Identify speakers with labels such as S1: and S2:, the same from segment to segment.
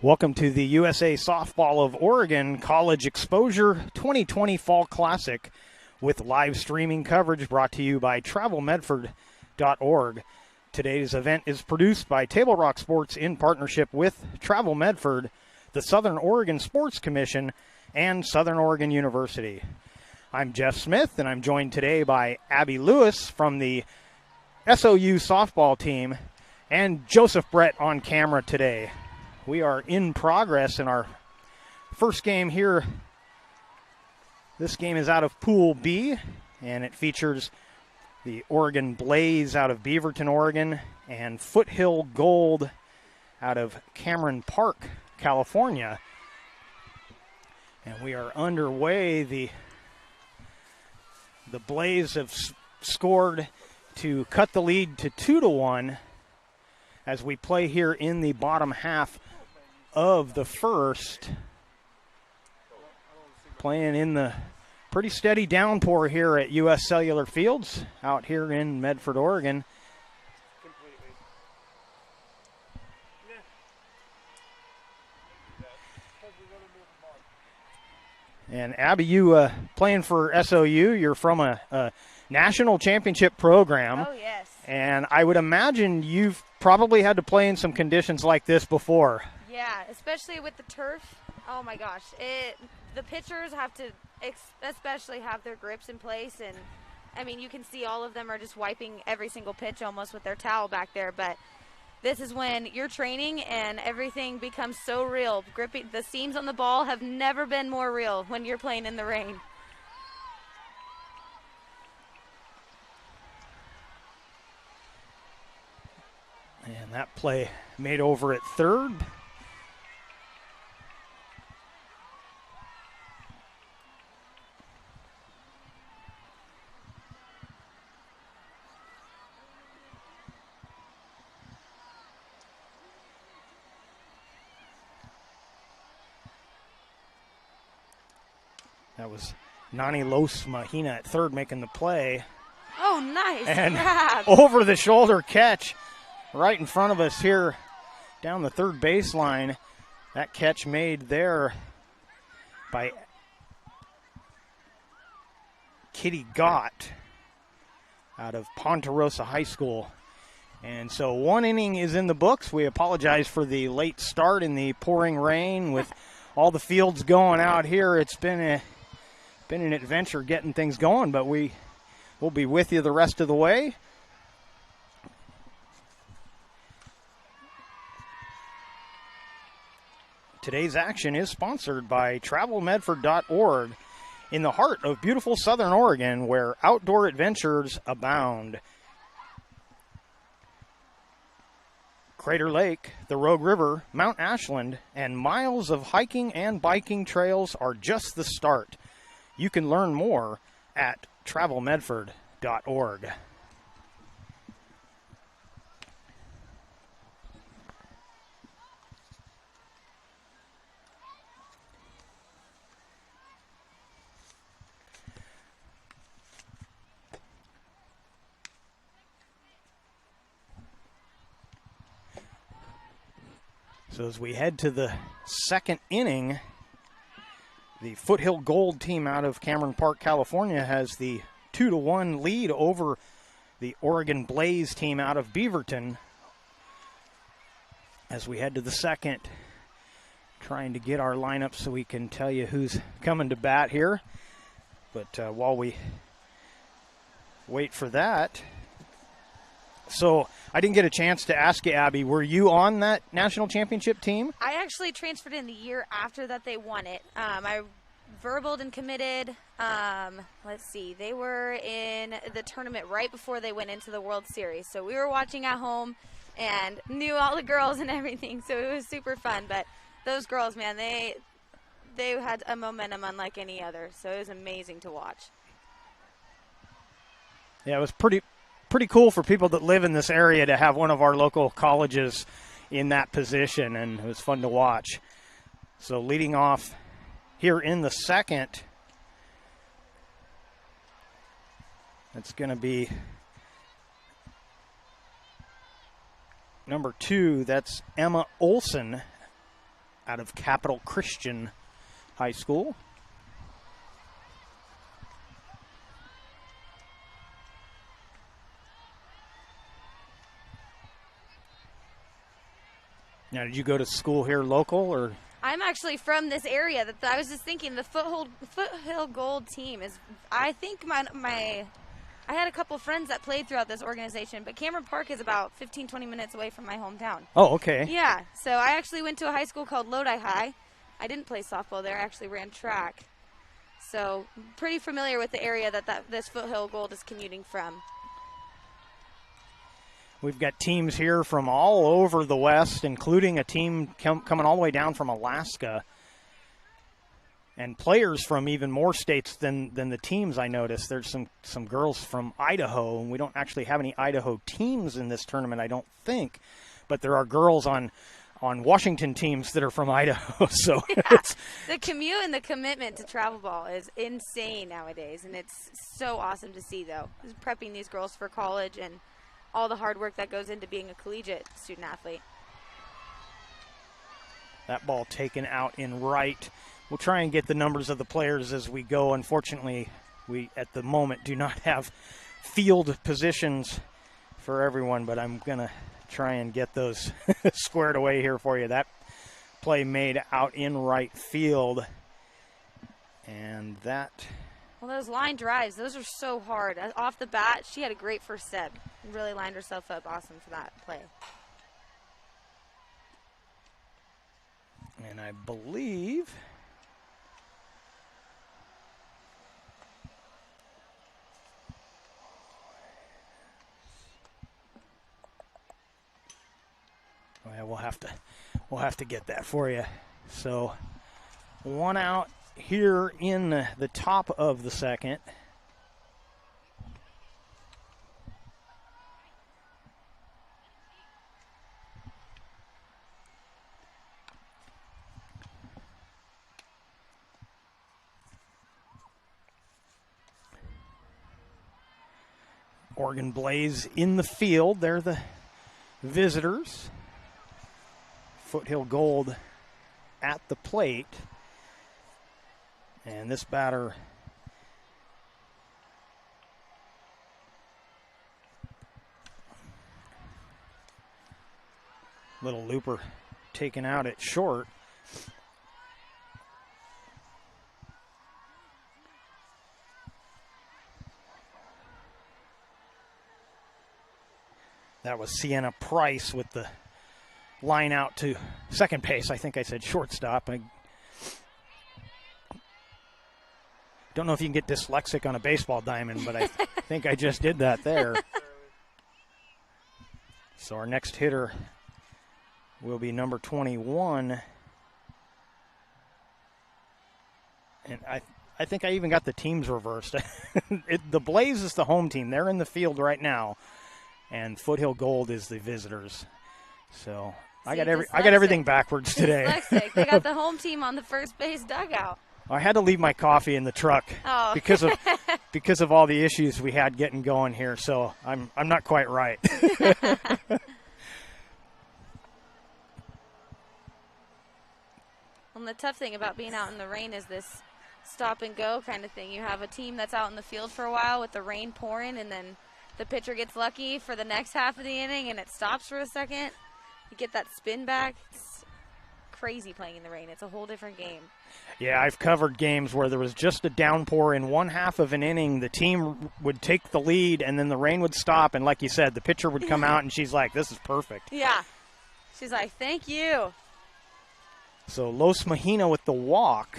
S1: Welcome to the USA Softball of Oregon College Exposure 2020 Fall Classic with live streaming coverage brought to you by TravelMedford.org. Today's event is produced by Table Rock Sports in partnership with Travel Medford, the Southern Oregon Sports Commission, and Southern Oregon University. I'm Jeff Smith, and I'm joined today by Abby Lewis from the SOU softball team and Joseph Brett on camera today. We are in progress in our first game here. This game is out of Pool B, and it features the Oregon Blaze out of Beaverton, Oregon, and Foothill Gold out of Cameron Park, California. And we are underway. The Blaze have scored to cut the lead to 2-1 as we play here in the bottom half of the first. Playing in the pretty steady downpour here at U.S. Cellular Fields out here in Medford, Oregon. And Abby, you playing for SOU, you're from a national championship program.
S2: Oh, yes.
S1: And I would imagine you've probably had to play in some conditions like this before.
S2: Yeah, especially with the turf. Oh my gosh, the pitchers have to especially have their grips in place, and I mean you can see all of them are just wiping every single pitch almost with their towel back there. But this is when you're training and everything becomes so real. Gripping the seams on the ball have never been more real when you're playing in the rain.
S1: And that play made over at third. That was Nani Los Mahina at third making the play.
S2: Oh, nice
S1: and
S2: grab.
S1: Over the shoulder catch right in front of us here down the third baseline. That catch made there by Kitty Gott out of Ponderosa High School. And so one inning is in the books. We apologize for the late start in the pouring rain with all the fields going out here. It's been an adventure getting things going, but we'll be with you the rest of the way. Today's action is sponsored by TravelMedford.org in the heart of beautiful Southern Oregon, where outdoor adventures abound. Crater Lake, the Rogue River, Mount Ashland, and miles of hiking and biking trails are just the start. You can learn more at TravelMedford.org. So as we head to the second inning, the Foothill Gold team out of Cameron Park, California has the 2-1 lead over the Oregon Blaze team out of Beaverton. As we head to the second, trying to get our lineup so we can tell you who's coming to bat here. But while we wait for that, so I didn't get a chance to ask you, Abby, were you on that national championship team?
S2: I actually transferred in the year after that they won it. I verbaled and committed. Let's see. They were in the tournament right before they went into the World Series. So we were watching at home and knew all the girls and everything. So it was super fun. But those girls, man, they had a momentum unlike any other. So it was amazing to watch.
S1: Yeah, it was pretty cool for people that live in this area to have one of our local colleges in that position, and it was fun to watch. So leading off here in the second, it's going to be number 2. That's Emma Olson out of Capital Christian High School. Now, did you go to school here local, or?
S2: I'm actually from this area. I was just thinking the Foothill Gold team is, I think I had a couple friends that played throughout this organization, but Cameron Park is about 15, 20 minutes away from my hometown.
S1: Oh, okay.
S2: Yeah, so I actually went to a high school called Lodi High. I didn't play softball there. I actually ran track. So pretty familiar with the area that this Foothill Gold is commuting from.
S1: We've got teams here from all over the West, including a team coming all the way down from Alaska. And players from even more states than the teams, I noticed. There's some girls from Idaho, and we don't actually have any Idaho teams in this tournament, I don't think. But there are girls on Washington teams that are from Idaho. So
S2: yeah, the commute and the commitment to travel ball is insane nowadays, and it's so awesome to see, though. Just prepping these girls for college and all the hard work that goes into being a collegiate student athlete.
S1: That ball taken out in right. We'll try and get the numbers of the players as we go. Unfortunately, we at the moment do not have field positions for everyone, but I'm going to try and get those squared away here for you. That play made out in right field. And that...
S2: Well, those line drives, those are so hard. Off the bat, she had a great first step. Really lined herself up awesome for that play.
S1: And I believe... Well, we'll have to get that for you. So, one out here in the top of the second. Oregon Blaze in the field. They're the visitors. Foothill Gold at the plate. And this batter little looper taken out at short. That was Sienna Price with the line out to second base. I think I said shortstop. I don't know if you can get dyslexic on a baseball diamond, but I think I just did that there. So our next hitter will be number 21. And I think I even got the teams reversed. The Blaze is the home team. They're in the field right now. And Foothill Gold is the visitors. So I got everything backwards today.
S2: Dyslexic. They got the home team on the first base dugout.
S1: I had to leave my coffee in the truck because of all the issues we had getting going here. So I'm not quite right.
S2: Well, the tough thing about being out in the rain is this stop and go kind of thing. You have a team that's out in the field for a while with the rain pouring, and then the pitcher gets lucky for the next half of the inning and it stops for a second. You get that spin back. It's crazy playing in the rain. It's a whole different game.
S1: Yeah, I've covered games where there was just a downpour in one half of an inning. The team would take the lead and then the rain would stop. And like you said, the pitcher would come out and she's like, this is perfect.
S2: Yeah. She's like, thank you.
S1: So Los Mahina with the walk.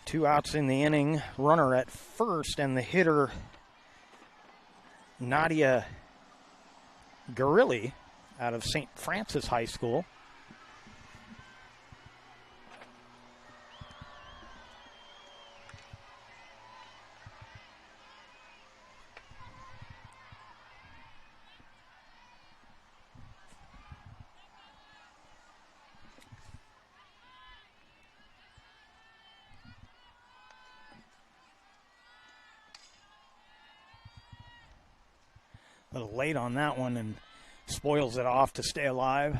S1: Two outs in the inning, runner at first, and the hitter, Nadia Garilli, out of St. Francis High School. A little late on that one and spoils it off to stay alive.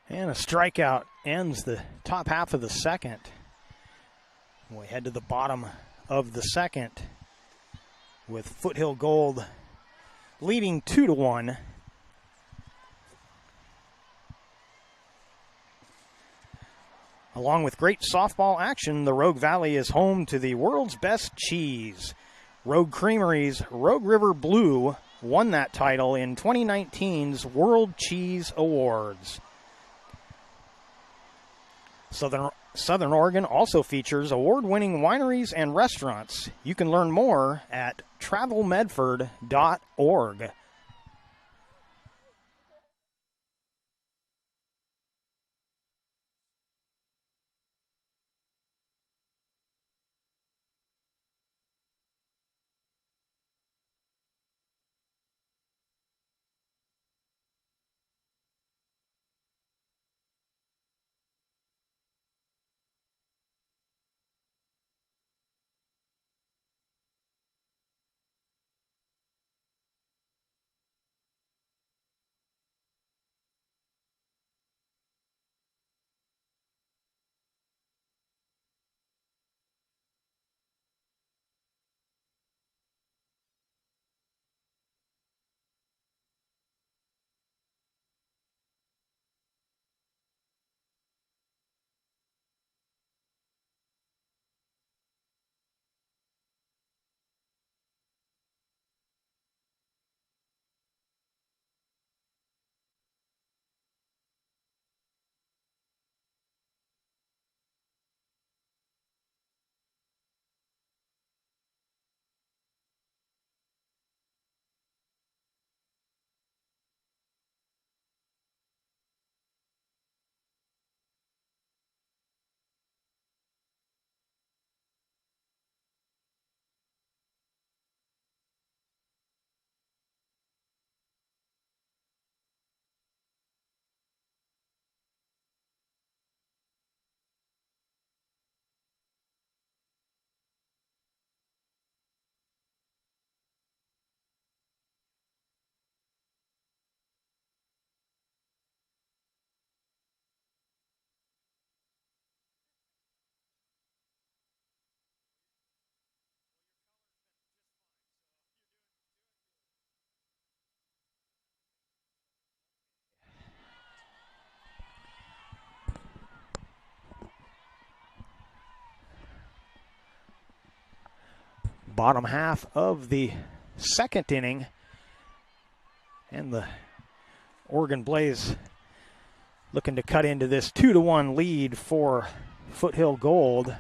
S1: And a strikeout ends the top half of the second. We head to the bottom of the second with Foothill Gold leading 2-1. Along with great softball action, the Rogue Valley is home to the world's best cheese. Rogue Creamery's Rogue River Blue won that title in 2019's World Cheese Awards. Southern Oregon also features award-winning wineries and restaurants. You can learn more at travelmedford.org. Bottom half of the second inning, and the Oregon Blaze looking to cut into this 2-1 lead for Foothill Gold.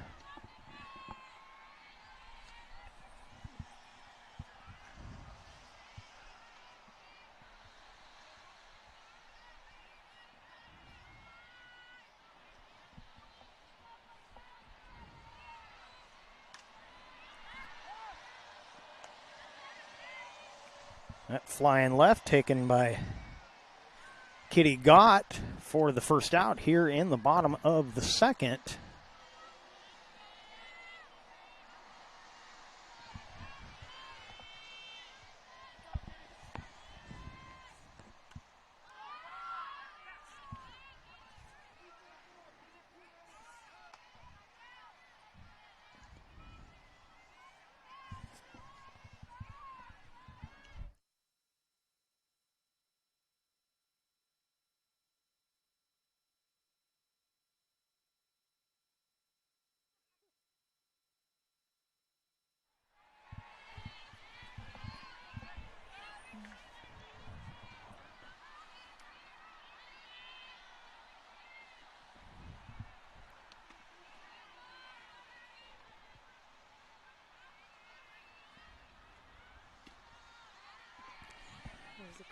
S1: That flying left taken by Kitty Gott for the first out here in the bottom of the second.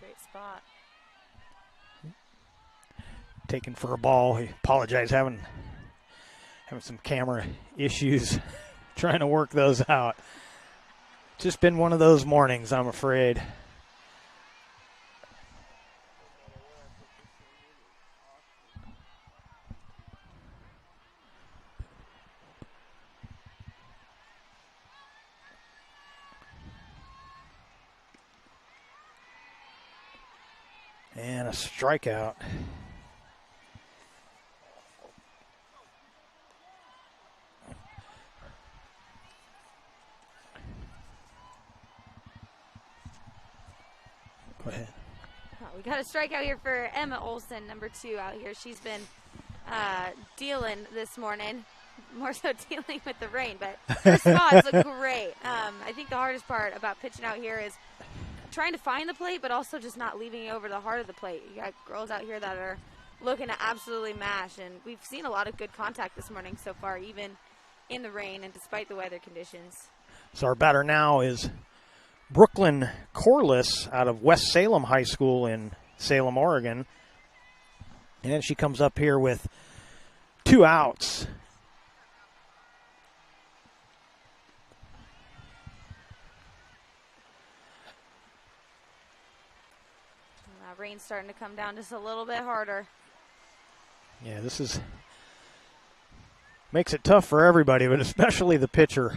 S2: Great spot.
S1: Taken for a ball. I apologize, having some camera issues, trying to work those out. Just been one of those mornings, I'm afraid. And a strikeout. Go ahead.
S2: We got a strikeout here for Emma Olson, number 2 out here. She's been dealing this morning, more so dealing with the rain, but her spots look great. I think the hardest part about pitching out here is trying to find the plate, but also just not leaving it over the heart of the plate. You got girls out here that are looking to absolutely mash, and we've seen a lot of good contact this morning so far, even in the rain and despite the weather conditions.
S1: So our batter now is Brooklyn Corliss out of West Salem High School in Salem, Oregon. And she comes up here with 2 outs.
S2: Rain's starting to come down just a little bit harder.
S1: Yeah, this makes it tough for everybody, but especially the pitcher.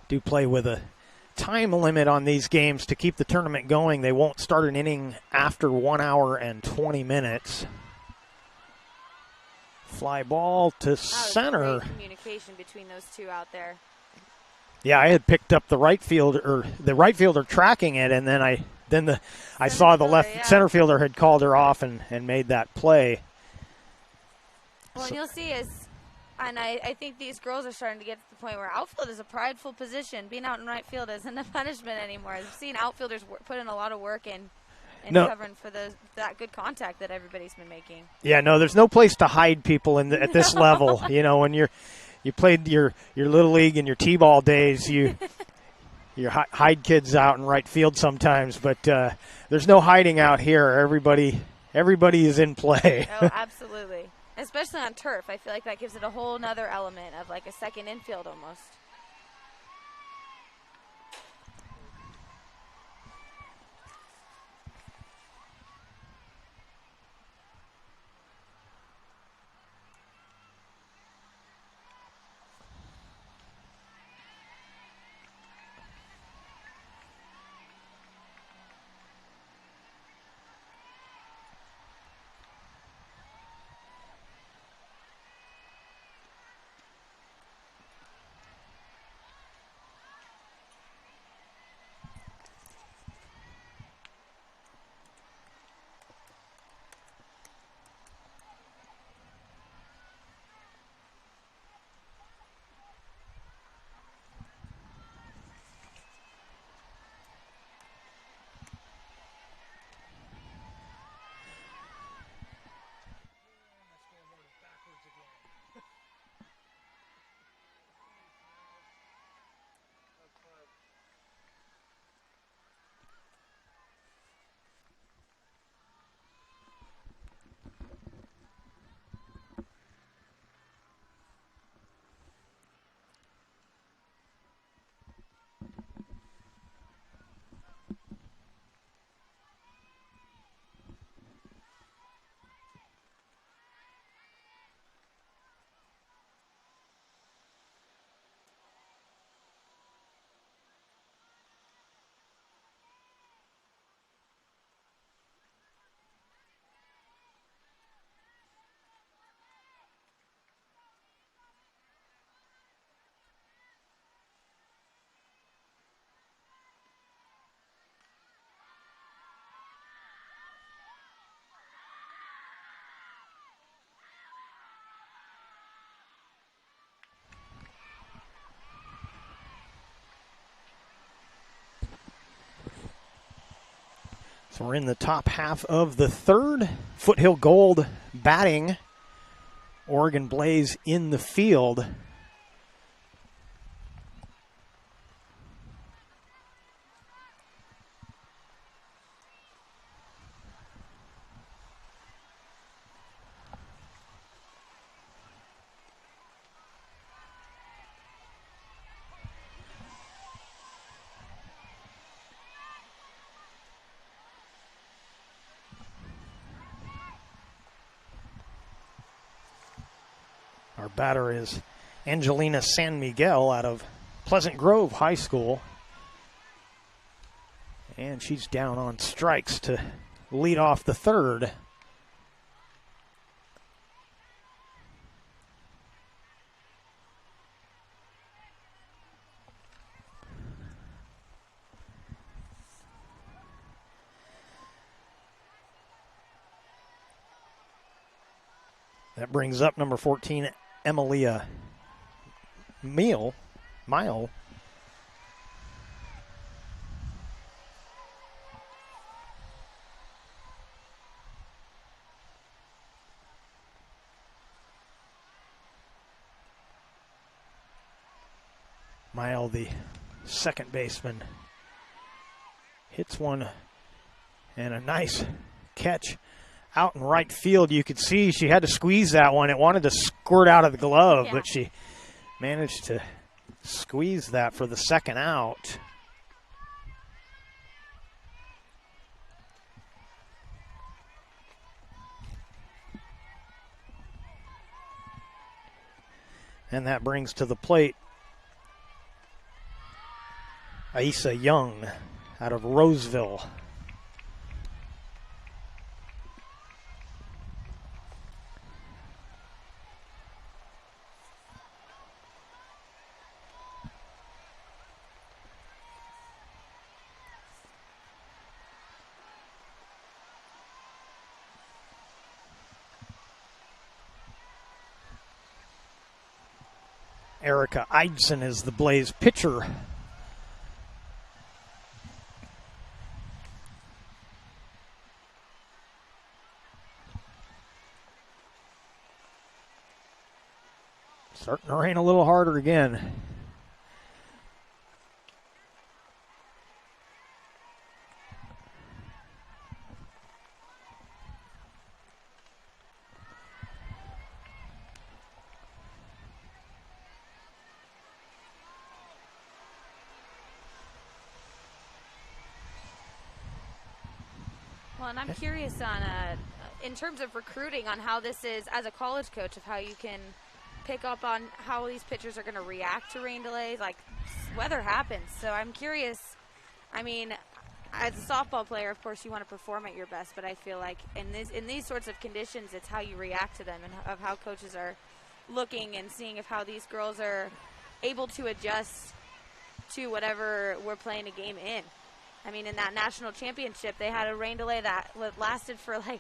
S1: Do play with a time limit on these games to keep the tournament going. They won't start an inning after 1 hour and 20 minutes. Fly ball to center.
S2: Great communication between those two out there.
S1: Yeah, I had picked up the right fielder tracking it, and then I saw the left center fielder had called her off and made that play.
S2: Well, and you'll see I think these girls are starting to get to the point where outfield is a prideful position. Being out in right field isn't a punishment anymore. I've seen outfielders put in a lot of work in covering for that good contact that everybody's been making.
S1: Yeah, no, there's no place to hide people at this level. You know, when you played your little league and your t-ball days, you hide kids out in right field sometimes, but there's no hiding out here. Everybody is in play.
S2: Oh, absolutely. Especially on turf. I feel like that gives it a whole nother element of like a second infield almost.
S1: So we're in the top half of the third. Foothill Gold batting Oregon Blaze in the field. Our batter is Angelina San Miguel out of Pleasant Grove High School. And she's down on strikes to lead off the third. That brings up number 14, Emilia Mile. Mile, the second baseman, hits one, and a nice catch out in right field. You could see she had to squeeze that one. It wanted to squirt out of the glove, but she managed to squeeze that for the second out. And that brings to the plate Aisa Young out of Roseville. Erica Eidson is the Blaze pitcher. Starting to rain a little harder again.
S2: Well, and I'm curious on, in terms of recruiting, on how this is, as a college coach, of how you can pick up on how these pitchers are going to react to rain delays. Like, weather happens, so I'm curious. I mean, as a softball player, of course, you want to perform at your best, but I feel like in these sorts of conditions, it's how you react to them and of how coaches are looking and seeing if how these girls are able to adjust to whatever we're playing a game in. I mean, in that national championship, they had a rain delay that lasted for like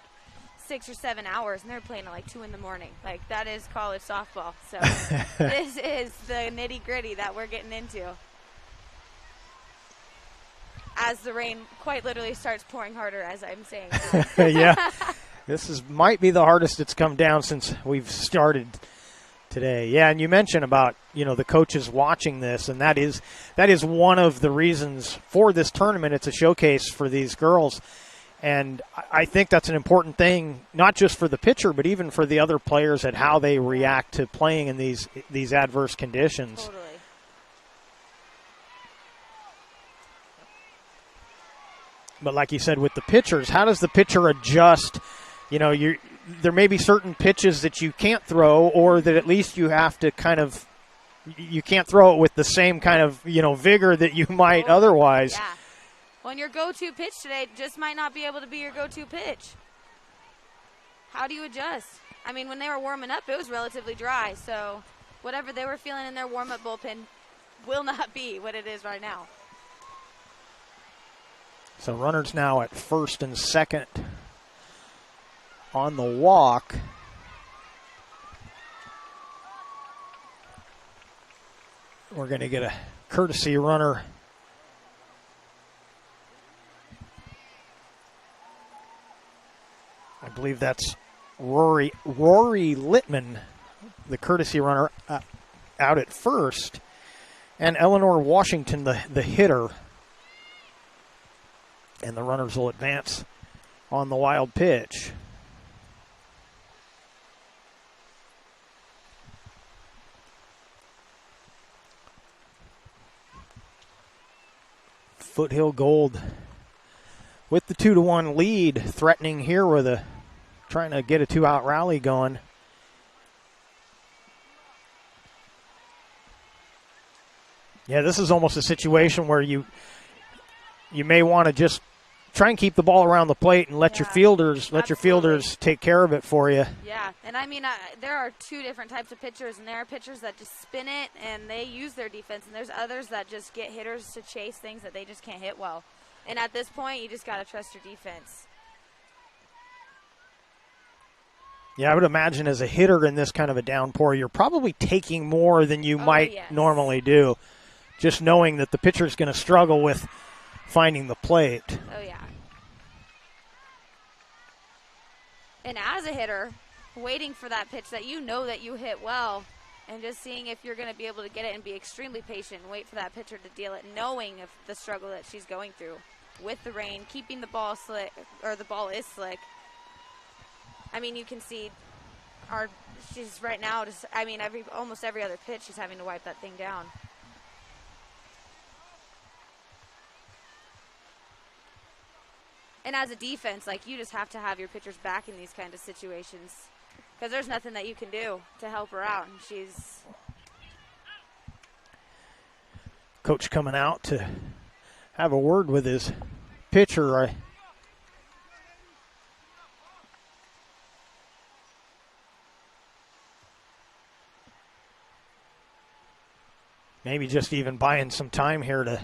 S2: 6 or 7 hours, and they were playing at like 2 in the morning. Like, that is college softball. So this is the nitty-gritty that we're getting into as the rain quite literally starts pouring harder, as I'm saying.
S1: Yeah, this might be the hardest it's come down since we've started today. Yeah, and you mentioned about, the coaches watching this, and that is one of the reasons for this tournament. It's a showcase for these girls, and I think that's an important thing, not just for the pitcher, but even for the other players at how they react to playing in these adverse conditions.
S2: Totally.
S1: But like you said, with the pitchers, how does the pitcher adjust? There may be certain pitches that you can't throw, or that at least you have to you can't throw it with the same kind of, vigor that you might otherwise.
S2: Yeah. Well, your go-to pitch today just might not be able to be your go-to pitch. How do you adjust? I mean, when they were warming up, it was relatively dry, so whatever they were feeling in their warm-up bullpen will not be what it is right now.
S1: So runners now at first and second on the walk. We're going to get a courtesy runner. I believe that's Rory Littman the courtesy runner out at first, and Eleanor Washington, the hitter. And the runners will advance on the wild pitch. Foothill Gold with the 2-1 lead, threatening here with trying to get a 2-out rally going. Yeah, this is almost a situation where you may want to just try and keep the ball around the plate and let your fielders take care of it for you.
S2: Yeah, and I mean, there are two different types of pitchers, and there are pitchers that just spin it and they use their defense, and there's others that just get hitters to chase things that they just can't hit well. And at this point, you just got to trust your defense.
S1: Yeah, I would imagine as a hitter in this kind of a downpour, you're probably taking more than you might normally do, just knowing that the pitcher's going to struggle with finding the plate.
S2: Oh, yeah. And as a hitter, waiting for that pitch that you know that you hit well and just seeing if you're going to be able to get it and be extremely patient and wait for that pitcher to deal it, knowing of the struggle that she's going through with the rain, keeping the ball slick, or the ball is slick. I mean, you can see she's right now just, I mean, almost every other pitch she's having to wipe that thing down. And as a defense, like, you just have to have your pitchers back in these kind of situations because there's nothing that you can do to help her out. And she's...
S1: Coach coming out to have a word with his pitcher. Maybe just even buying some time here to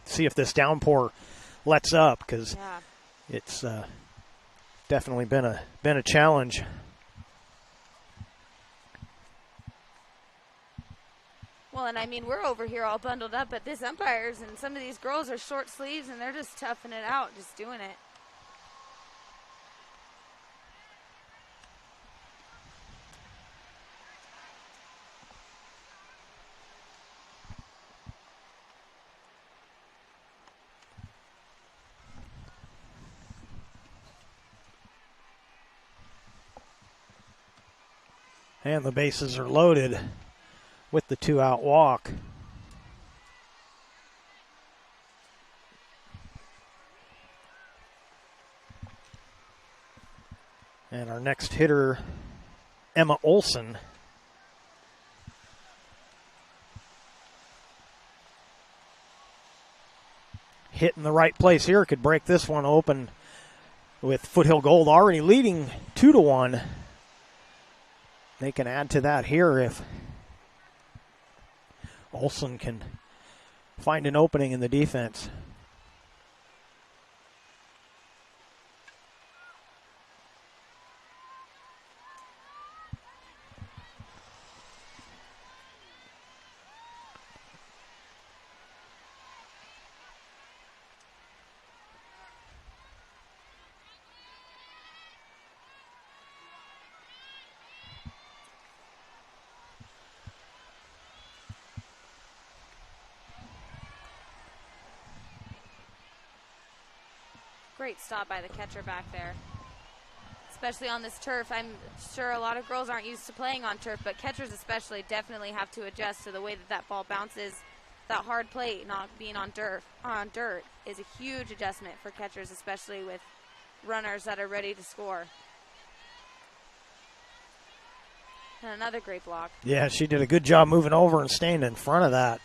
S1: see if this downpour lets up, because it's definitely been a challenge.
S2: Well, and I mean, we're over here all bundled up, but these umpires and some of these girls are short sleeves, and they're just toughing it out, just doing it.
S1: And the bases are loaded with the 2-out walk. And our next hitter, Emma Olson. Hit in the right place here could break this one open, with Foothill Gold already leading 2-1. They can add to that here if Olson can find an opening in the defense.
S2: Great stop by the catcher back there, especially on this turf. I'm sure a lot of girls aren't used to playing on turf, but catchers especially definitely have to adjust to the way that ball bounces. That hard plate, not being on dirt, is a huge adjustment for catchers, especially with runners that are ready to score. And another great block.
S1: Yeah, she did a good job moving over and staying in front of that.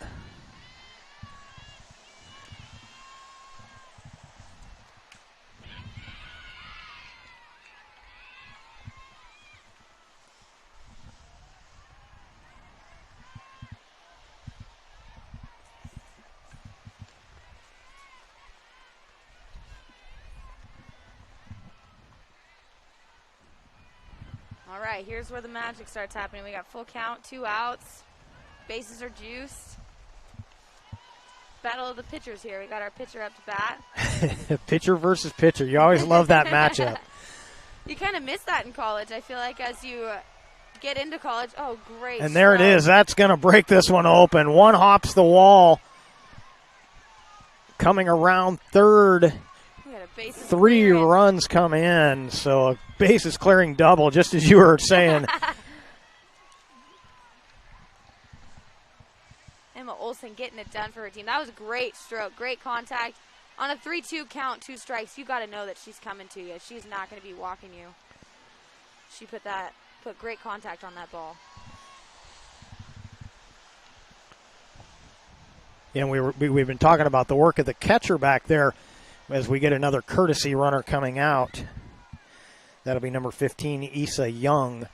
S2: All right, here's where the magic starts happening. We got full count, 2 outs. Bases are juiced. Battle of the pitchers here. We got our pitcher up to bat.
S1: Pitcher versus pitcher. You always love that matchup.
S2: You kind of miss that in college. I feel like as you get into college. Oh, great.
S1: And there it
S2: stroke.
S1: is. That's going to break this one open. One hops the wall. Coming around third. Three runs come in. So a bases clearing double, just as you were saying.
S2: Emma Olsen getting it done for her team. That was a great stroke, great contact. On a 3-2 count, 2 strikes, you got to know that she's coming to you. She's not going to be walking you. She put great contact on that ball.
S1: Yeah, we've been talking about the work of the catcher back there as we get another courtesy runner coming out. That'll be number 15, Issa Young.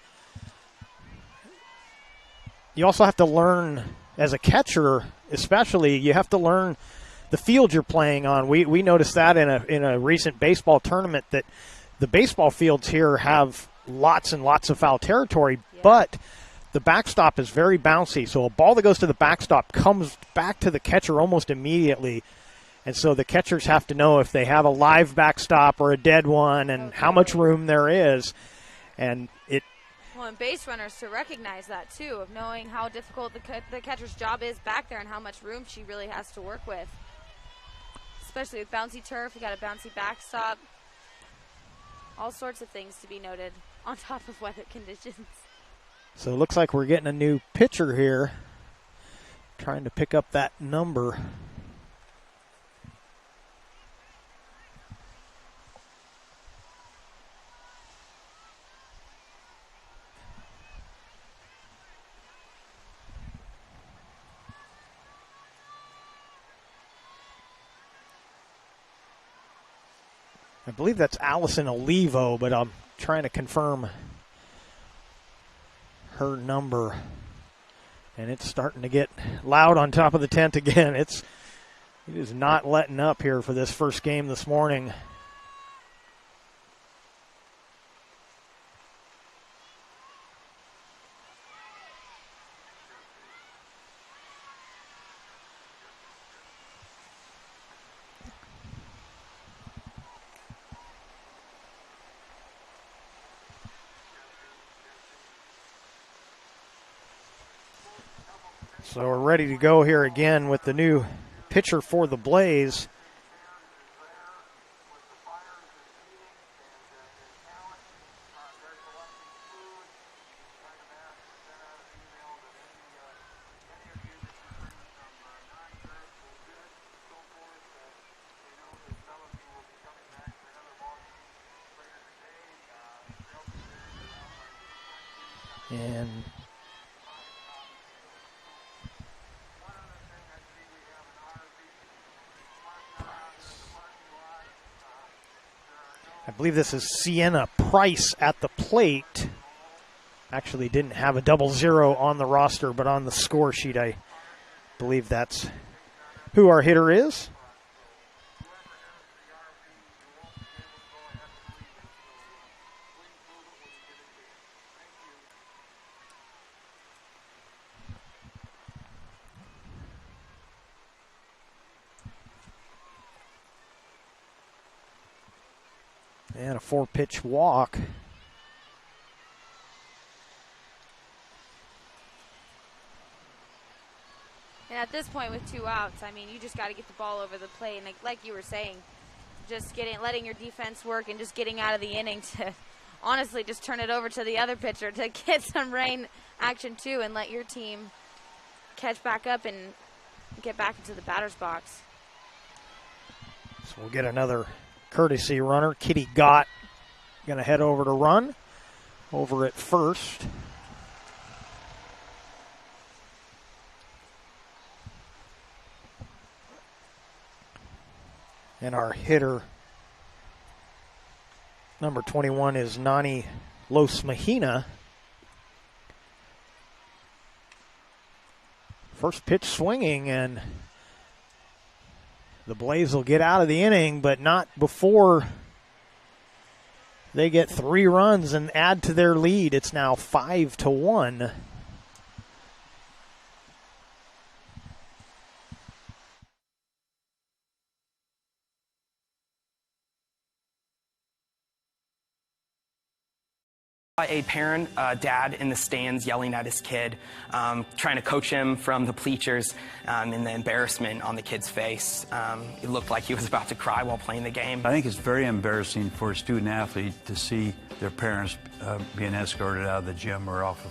S1: You also have to learn, as a catcher especially, you have to learn the field you're playing on. We noticed that in a recent baseball tournament that the baseball fields here have lots and lots of foul territory, but the backstop is very bouncy. So a ball that goes to the backstop comes back to the catcher almost immediately. And so the catchers have to know if they have a live backstop or a dead one and how much room there is. And
S2: base runners to recognize that, too, of knowing how difficult the catcher's job is back there and how much room she really has to work with. Especially with bouncy turf, you got a bouncy backstop. All sorts of things to be noted on top of weather conditions.
S1: So it looks like we're getting a new pitcher here, trying to pick up that number. I believe that's Allison Olivo, but I'm trying to confirm her number. And it's starting to get loud on top of the tent again. It is not letting up here for this first game this morning. So we're ready to go here again with the new pitcher for the Blaze. And I believe this is Sienna Price at the plate. Actually didn't have a 00 on the roster, but on the score sheet I believe that's who our hitter is. And a 4-pitch walk.
S2: And at this point with 2 outs, I mean, you just got to get the ball over the plate. And like you were saying, just letting your defense work and just getting out of the inning to honestly just turn it over to the other pitcher to get some rain action too and let your team catch back up and get back into the batter's box.
S1: So we'll get another courtesy runner. Kitty Gott going to head over to run over at first. And our hitter, number 21, is Nani Los Mahina. First pitch swinging, and the Blaze will get out of the inning, but not before they get 3 runs and add to their lead. It's now 5-1.
S3: A parent, dad in the stands yelling at his kid, trying to coach him from the bleachers, and the embarrassment on the kid's face. It looked like he was about to cry while playing the game.
S4: I think it's very embarrassing for a student athlete to see their parents being escorted out of the gym or off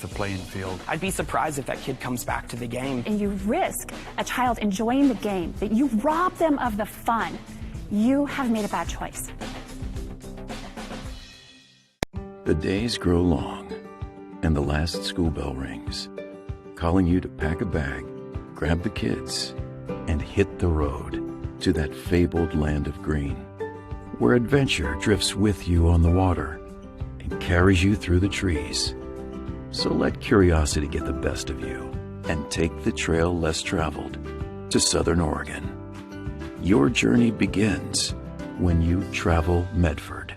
S4: the playing field.
S3: I'd be surprised if that kid comes back to the game.
S5: And you risk a child enjoying the game, that you rob them of the fun. You have made a bad choice.
S6: The days grow long, and the last school bell rings, calling you to pack a bag, grab the kids, and hit the road to that fabled land of green, where adventure drifts with you on the water and carries you through the trees. So let curiosity get the best of you and take the trail less traveled to Southern Oregon. Your journey begins when you travel Medford.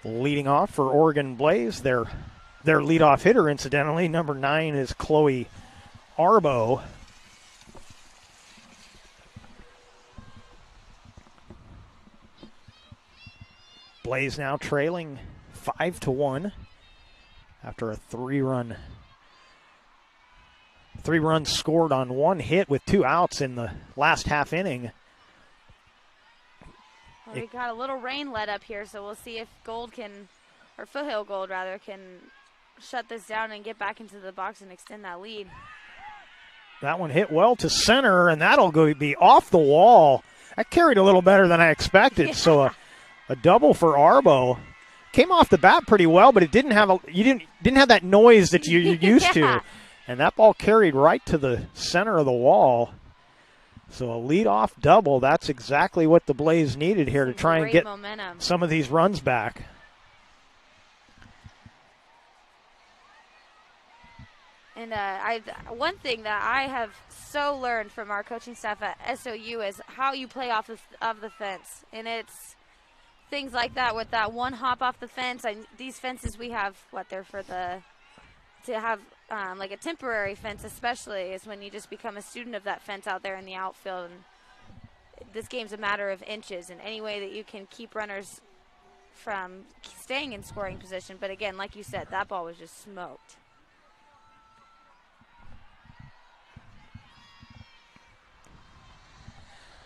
S1: Leading off for Oregon Blaze, their leadoff hitter, incidentally, number 9 is Chloe Arbo. Blaze now trailing 5-1 after a three runs scored on one hit with 2 outs in the last half inning.
S2: Well, we got a little rain let up here, so we'll see if Foothill Gold rather, can shut this down and get back into the box and extend that lead.
S1: That one hit well to center, and that'll be off the wall. That carried a little better than I expected. Yeah. So a double for Arbo. Came off the bat pretty well, but it didn't have didn't have that noise that you're used to. And that ball carried right to the center of the wall. So a leadoff double, that's exactly what the Blaze needed here to try and get momentum. Some of these runs back.
S2: And one thing that I have so learned from our coaching staff at SOU is how you play off of the fence. And it's things like that with that one hop off the fence. These fences we have, to have like a temporary fence especially is when you just become a student of that fence out there in the outfield. And this game's a matter of inches, and any way that you can keep runners from staying in scoring position. But again, like you said, that ball was just smoked.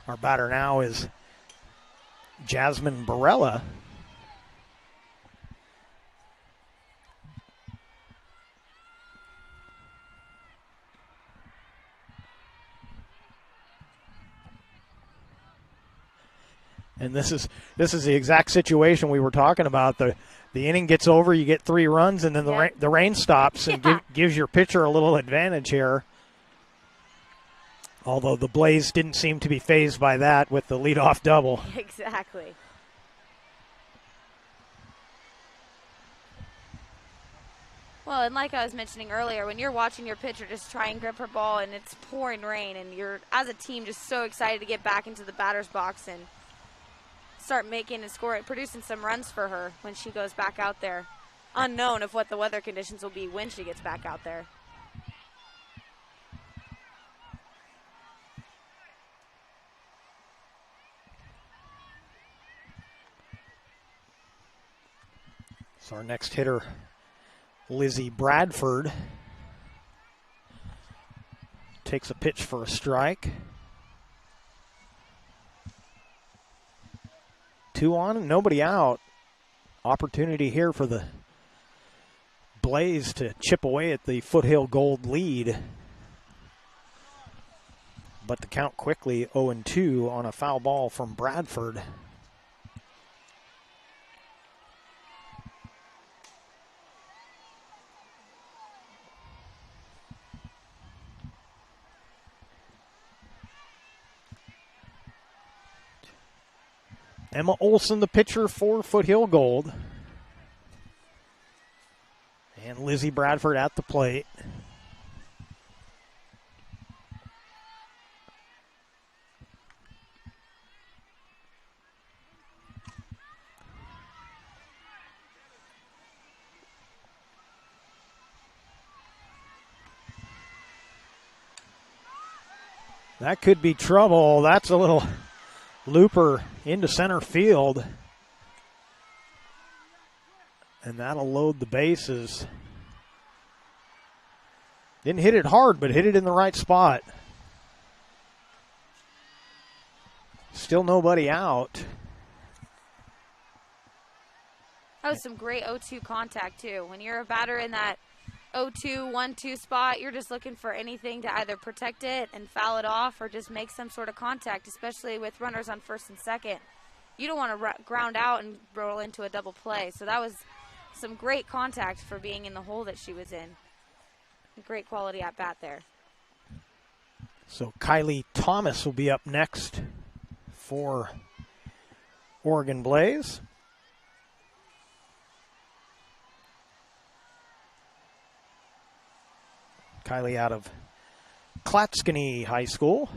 S1: Our batter now is Jasmine Barella. And this is the exact situation we were talking about. The inning gets over, you get 3 runs, and then the rain stops and gives your pitcher a little advantage here. Although the Blaze didn't seem to be fazed by that with the leadoff double.
S2: Exactly. Well, and like I was mentioning earlier, when you're watching your pitcher just try and grip her ball and it's pouring rain, and you're, as a team, just so excited to get back into the batter's box and start making and scoring, producing some runs for her when she goes back out there, unknown of what the weather conditions will be when she gets back out there.
S1: So our next hitter, Lizzie Bradford, takes a pitch for a strike. 2 on, nobody out. Opportunity here for the Blaze to chip away at the Foothill Gold lead. But the count quickly 0-2 on a foul ball from Bradford. Emma Olson, the pitcher for Foothill Gold. And Lizzie Bradford at the plate. That could be trouble. That's a little looper into center field. And that'll load the bases. Didn't hit it hard, but hit it in the right spot. Still nobody out.
S2: That was some great 0-2 contact, too. When you're a batter in that 0-2, 1-2 spot, you're just looking for anything to either protect it and foul it off or just make some sort of contact, especially with runners on first and second. You don't want to ground out and roll into a double play. So that was some great contact for being in the hole that she was in. Great quality at bat there.
S1: So Kylie Thomas will be up next for Oregon Blaze. Kylie out of Klatskanee High School.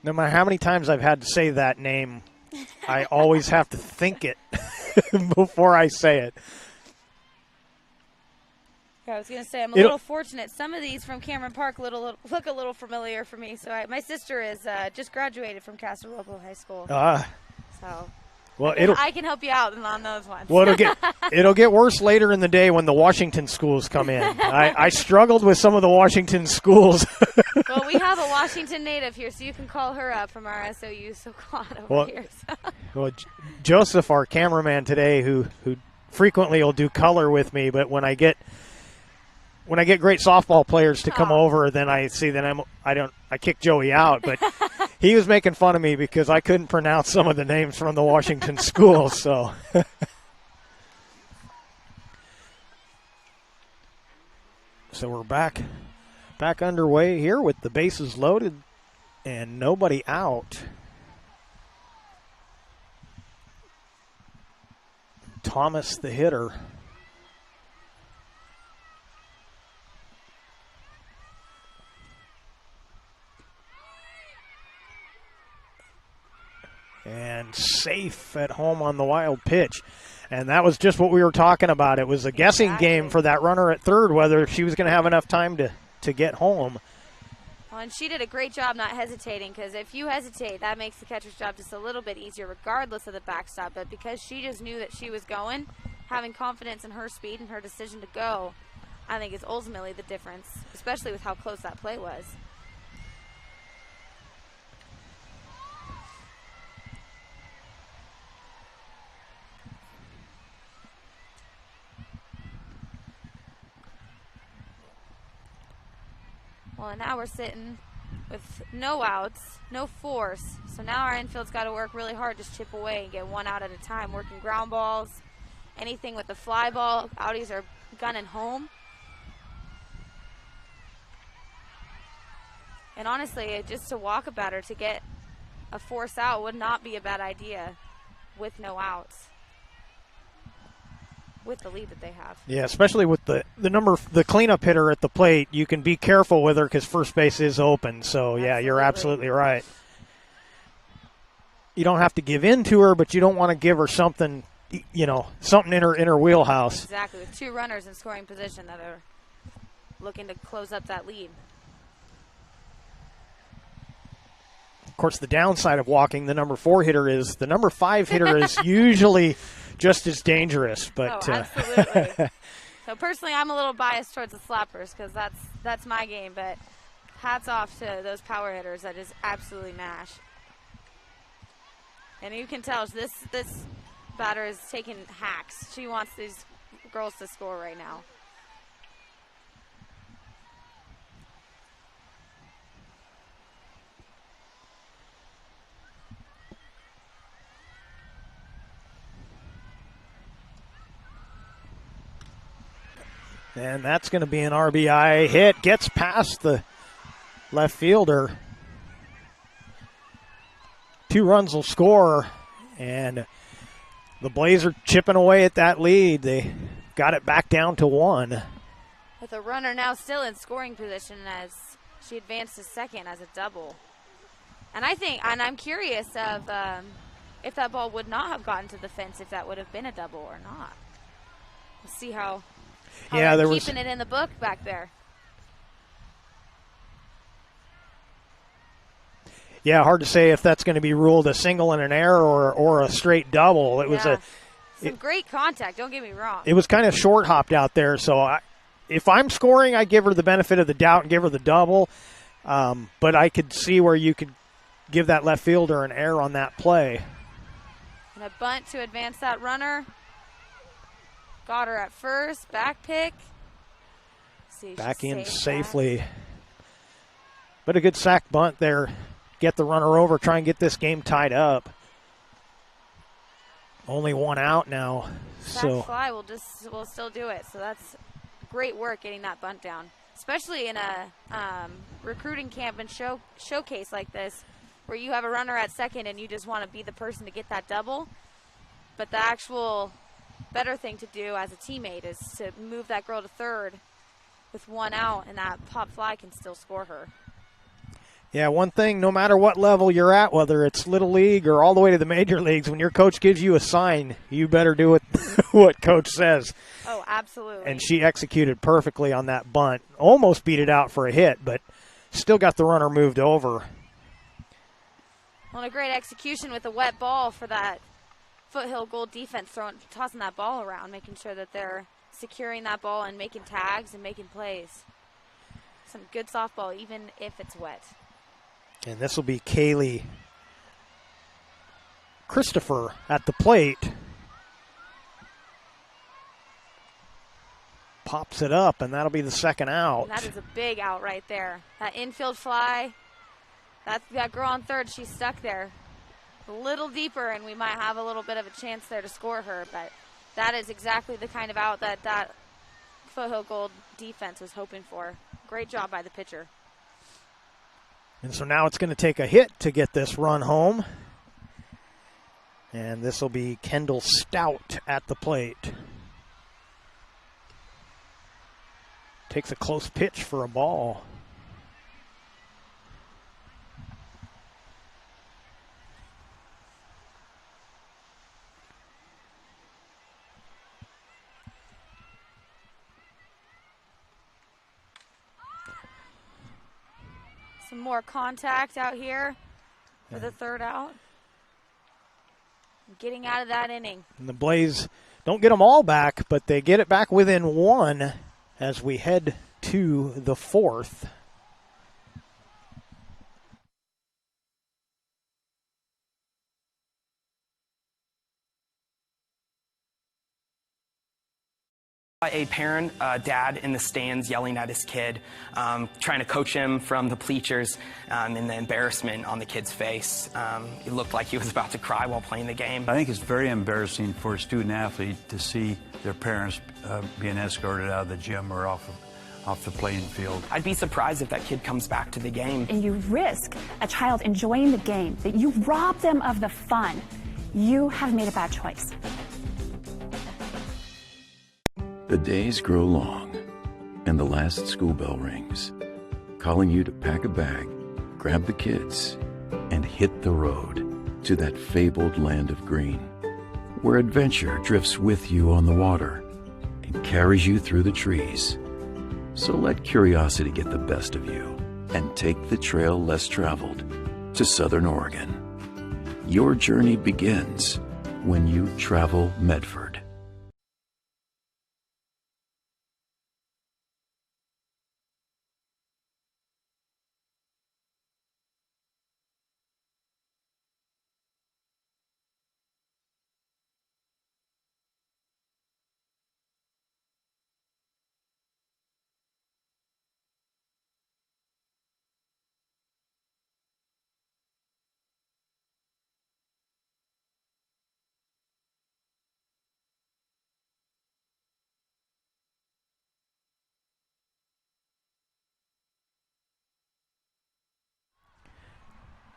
S1: No matter how many times I've had to say that name, I always have to think it before I say it.
S2: Yeah, I was going to say, I'm a little fortunate. Some of these from Cameron Park look a little familiar for me. So my sister is just graduated from Castle Robles High School. So
S1: well,
S2: I can help you out on those ones.
S1: Well, it'll get worse later in the day when the Washington schools come in. I struggled with some of the Washington schools.
S2: Well, we have a Washington native here, so you can call her up from our SOU squad over here. So.
S1: Well, Joseph, our cameraman today, who frequently will do color with me, but when I get great softball players to come over, then I kick Joey out. But he was making fun of me because I couldn't pronounce some of the names from the Washington schools. So, so we're back underway here with the bases loaded and nobody out. Thomas, the hitter. And safe at home on the wild pitch. And that was just what we were talking about. It was a guessing game for that runner at third, whether she was going to have enough time to get home.
S2: Well, and she did a great job not hesitating, because if you hesitate, that makes the catcher's job just a little bit easier regardless of the backstop. But because she just knew that she was going, having confidence in her speed and her decision to go, I think is ultimately the difference, especially with how close that play was. Well, and now we're sitting with no outs, no force. So now our infield's got to work really hard, just chip away and get one out at a time, working ground balls. Anything with the fly ball, outies are gunning home. And honestly, just to walk a batter to get a force out would not be a bad idea with no outs, with the lead that they have.
S1: Yeah, especially with the cleanup hitter at the plate, you can be careful with her because first base is open. So, yeah, you're absolutely right. You don't have to give in to her, but you don't want to give her something, something in her wheelhouse.
S2: Exactly, with two runners in scoring position that are looking to close up that lead.
S1: Of course, the downside of walking the number 4 hitter is the number 5 hitter is usually just as dangerous. But
S2: oh, absolutely. So personally, I'm a little biased towards the slappers because that's my game. But hats off to those power hitters that just absolutely mash. And you can tell this batter is taking hacks. She wants these girls to score right now.
S1: And that's going to be an RBI hit. Gets past the left fielder. 2 runs will score, and the Blaze are chipping away at that lead. They got it back down to 1.
S2: With a runner now still in scoring position as she advanced to second as a double. And I'm curious of if that ball would not have gotten to the fence, if that would have been a double or not. We'll see how
S1: yeah,
S2: they're
S1: there
S2: keeping it in the book back there.
S1: Yeah, hard to say if that's going to be ruled a single and an error or a straight double. It was
S2: some great contact, don't get me wrong.
S1: It was kind of short hopped out there, so if I'm scoring, I give her the benefit of the doubt and give her the double. But I could see where you could give that left fielder an error on that play.
S2: And a bunt to advance that runner. Got her at first, back pick.
S1: Back in safely. But a good sack bunt there. Get the runner over, try and get this game tied up. Only 1 out now.
S2: Sack fly will still do it. So that's great work getting that bunt down. Especially in a recruiting camp and showcase like this, where you have a runner at second and you just want to be the person to get that double. But the actual better thing to do as a teammate is to move that girl to third with 1 out, and that pop fly can still score her.
S1: Yeah, one thing, no matter what level you're at, whether it's Little League or all the way to the major leagues, when your coach gives you a sign, you better do what coach says.
S2: Oh, absolutely.
S1: And she executed perfectly on that bunt. Almost beat it out for a hit, but still got the runner moved over.
S2: Well, a great execution with a wet ball for that Foothill Gold defense, tossing that ball around, making sure that they're securing that ball and making tags and making plays. Some good softball, even if it's wet.
S1: And this will be Kaylee Christopher at the plate. Pops it up, and that'll be the second out.
S2: And that is a big out right there. That infield fly, that girl on third, she's stuck there. A little deeper, and we might have a little bit of a chance there to score her, but that is exactly the kind of out that Foothill Gold defense was hoping for. Great job by the pitcher.
S1: And so now it's going to take a hit to get this run home. And this will be Kendall Stout at the plate. Takes a close pitch for a ball.
S2: Some more contact out here for the third out. Getting out of that inning.
S1: And the Blaze don't get them all back, but they get it back within 1 as we head to the 4th.
S3: A parent, dad in the stands yelling at his kid, trying to coach him from the bleachers, and the embarrassment on the kid's face. It looked like he was about to cry while playing the game.
S4: I think it's very embarrassing for a student athlete to see their parents being escorted out of the gym or off the playing field.
S3: I'd be surprised if that kid comes back to the game.
S5: And you risk a child enjoying the game, that you rob them of the fun. You have made a bad choice.
S6: The days grow long, and the last school bell rings, calling you to pack a bag, grab the kids, and hit the road to that fabled land of green, where adventure drifts with you on the water and carries you through the trees. So let curiosity get the best of you and take the trail less traveled to Southern Oregon. Your journey begins when you travel Medford.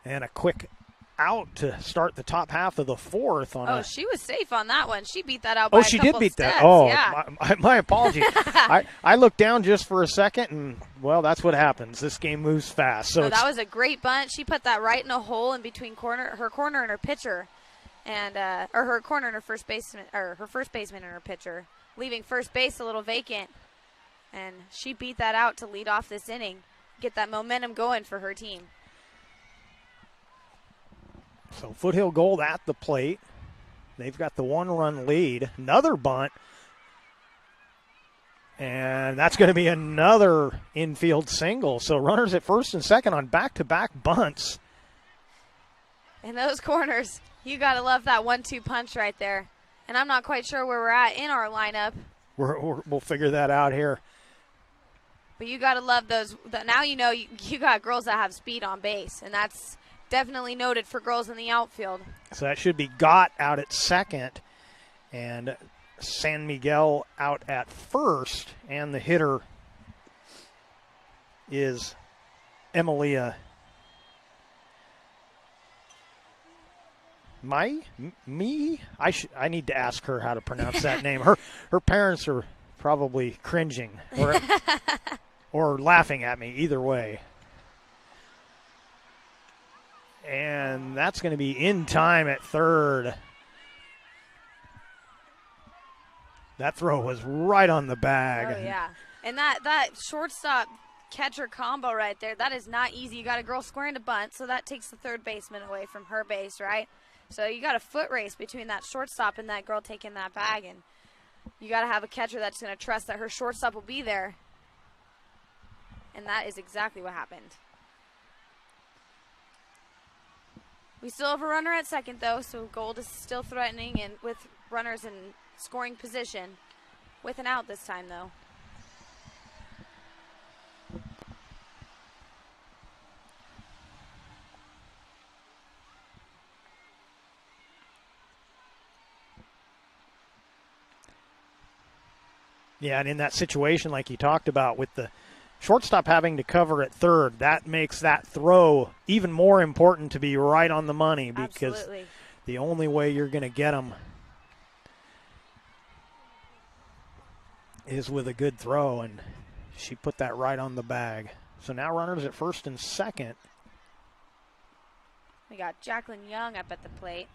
S1: And a quick out to start the top half of the fourth.
S2: She was safe on that one. She beat that out
S1: Oh,
S2: by a
S1: she
S2: couple
S1: did beat
S2: steps.
S1: that. Oh,
S2: yeah.
S1: my apologies. I looked down just for a second, and, well, that's what happens. This game moves fast. So
S2: that was a great bunt. She put that right in a hole in between her corner and her pitcher, and or her corner and her first baseman, or her first baseman and her pitcher, leaving first base a little vacant. And she beat that out to lead off this inning, get that momentum going for her team.
S1: So Foothill Gold at the plate. They've got the one-run lead. Another bunt. And that's going to be another infield single. So runners at first and second on back-to-back bunts.
S2: In those corners, you got to love that 1-2 punch right there. And I'm not quite sure where we're at in our lineup.
S1: We'll figure that out here.
S2: But you got to love those. Now you know you got girls that have speed on base, and that's definitely noted for girls in the outfield.
S1: So that should be Gott out at second and San Miguel out at first. And the hitter is Emilia I need to ask her how to pronounce that name. Her parents are probably cringing or laughing at me, either way. And that's going to be in time at third. That throw was right on the bag.
S2: Oh, yeah. And that shortstop catcher combo right there, that is not easy. You got a girl squaring to bunt, so that takes the third baseman away from her base, right? So you got a foot race between that shortstop and that girl taking that bag, and you got to have a catcher that's going to trust that her shortstop will be there. And that is exactly what happened. We still have a runner at second, though, so Gold is still threatening and with runners in scoring position. With an out this time, though.
S1: Yeah, and in that situation, like you talked about, with the shortstop having to cover at third, that makes that throw even more important to be right on the money, because
S2: Absolutely.
S1: The only way you're going to get them is with a good throw, and she put that right on the bag. So now runners at first and second.
S2: We got Jacqueline Young up at the plate.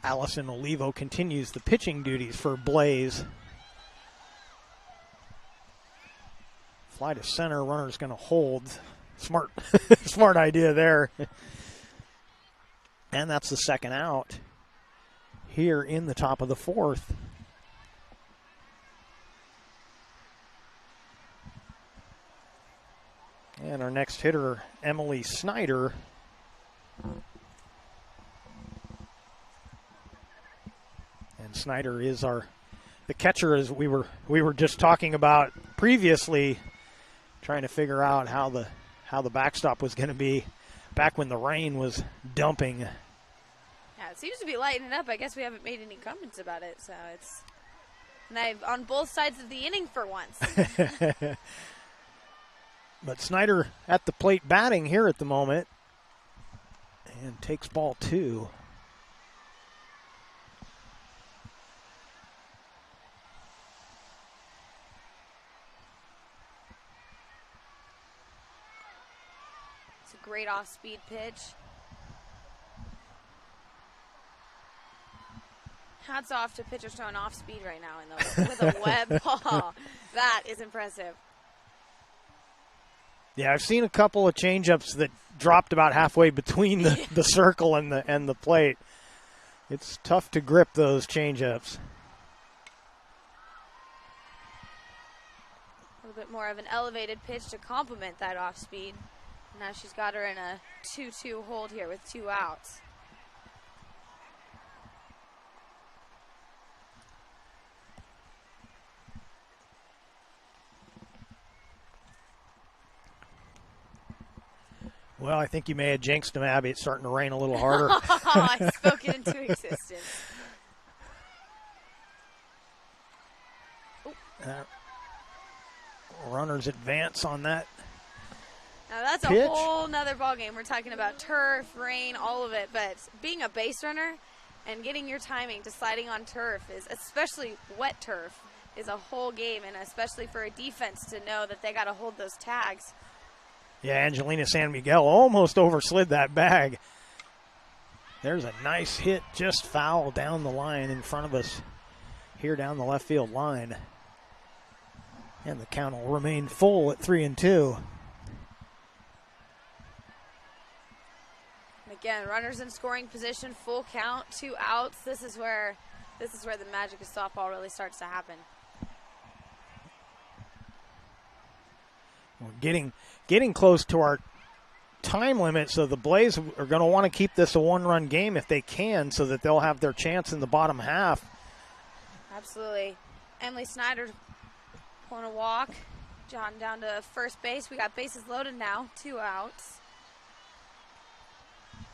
S1: Allison Olivo continues the pitching duties for Blaze. Fly to center, runner's going to hold. Smart, smart idea there. And that's the second out here in the top of the fourth. And our next hitter, Emily Snyder. And Snyder is the catcher, as we were just talking about previously, trying to figure out how the backstop was going to be back when the rain was dumping.
S2: Yeah, it seems to be lightening up. I guess we haven't made any comments about it, so it's on both sides of the inning for once.
S1: But Snyder at the plate batting here at the moment and takes ball 2.
S2: It's a great off-speed pitch. Hats off to pitchers throwing off speed right now with a web ball. That is impressive.
S1: Yeah, I've seen a couple of changeups that dropped about halfway between the circle and the plate. It's tough to grip those changeups.
S2: A little bit more of an elevated pitch to complement that off speed. Now she's got her in a 2-2 hold here with 2 outs.
S1: Well, I think you may have jinxed him, Abby. It's starting to rain a little harder.
S2: I spoke it into existence.
S1: Runners advance on that.
S2: Now that's
S1: pitch.
S2: A whole nother ballgame. We're talking about turf, rain, all of it. But being a base runner and getting your timing to sliding on turf is, especially wet turf, is a whole game, and especially for a defense to know that they got to hold those tags.
S1: Yeah, Angelina San Miguel almost overslid that bag. There's a nice hit, just foul down the line in front of us here down the left field line. And the count will remain full at 3-2.
S2: Again, runners in scoring position, full count, 2 outs. This is where the magic of softball really starts to happen.
S1: We're getting close to our time limit, so the Blaze are going to want to keep this a 1-run game if they can, so that they'll have their chance in the bottom half.
S2: Absolutely. Emily Snyder pulling a walk. John down to first base. We got bases loaded now, 2 outs.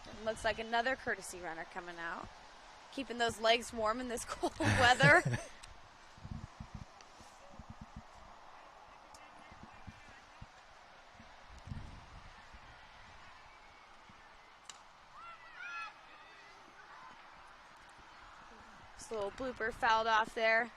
S2: It looks like another courtesy runner coming out. Keeping those legs warm in this cold weather. This little blooper fouled off there.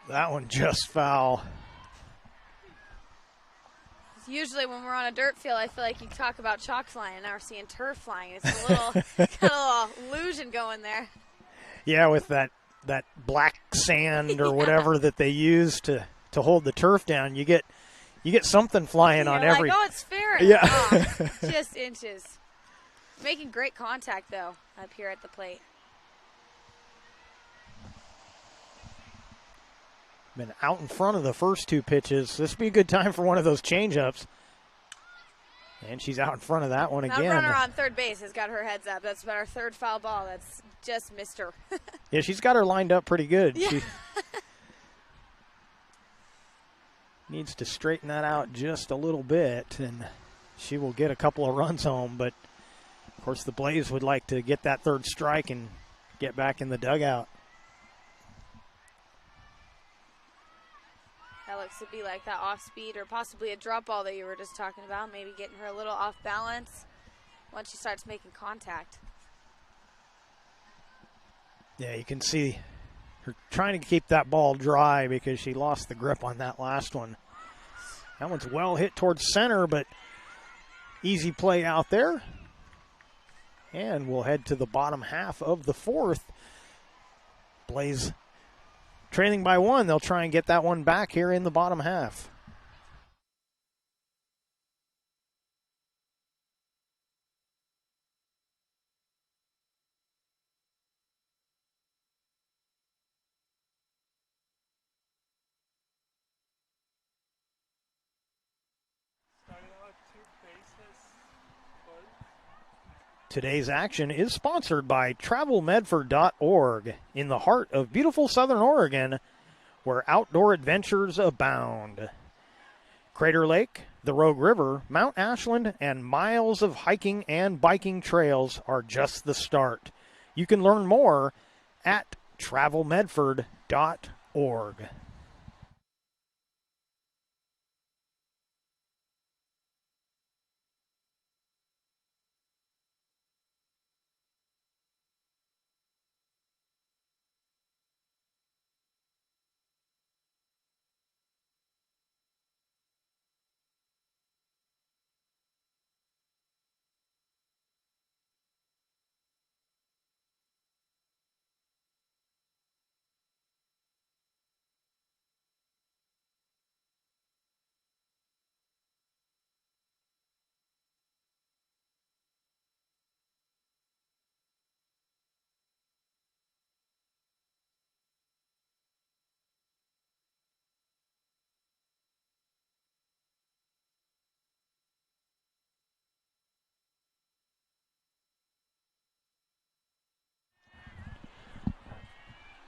S1: That one just foul.
S2: Usually when we're on a dirt field, I feel like you talk about chalk flying. Now we're seeing turf flying. It's a little, got a little illusion going there.
S1: Yeah, with that black sand or whatever that they use to hold the turf down, you get something flying on every.
S2: Like, oh, it's fair.
S1: Yeah,
S2: just inches. Making great contact though up here at the plate.
S1: Been out in front of the first 2 pitches. This would be a good time for one of those changeups. And she's out in front of that one again.
S2: That runner on third base has got her heads up. That's about our 3rd foul ball. That's just missed her.
S1: Yeah, she's got her lined up pretty good.
S2: Yeah.
S1: She needs to straighten that out just a little bit, and she will get a couple of runs home. But, of course, the Blaze would like to get that 3rd strike and get back in the dugout.
S2: That looks to be like that off speed or possibly a drop ball that you were just talking about. Maybe getting her a little off balance once she starts making contact.
S1: Yeah, you can see her trying to keep that ball dry because she lost the grip on that last one. That one's well hit towards center, but easy play out there. And we'll head to the bottom half of the 4th. Blaze trailing by 1. They'll try and get that one back here in the bottom half. Today's action is sponsored by TravelMedford.org in the heart of beautiful Southern Oregon, where outdoor adventures abound. Crater Lake, the Rogue River, Mount Ashland, and miles of hiking and biking trails are just the start. You can learn more at TravelMedford.org.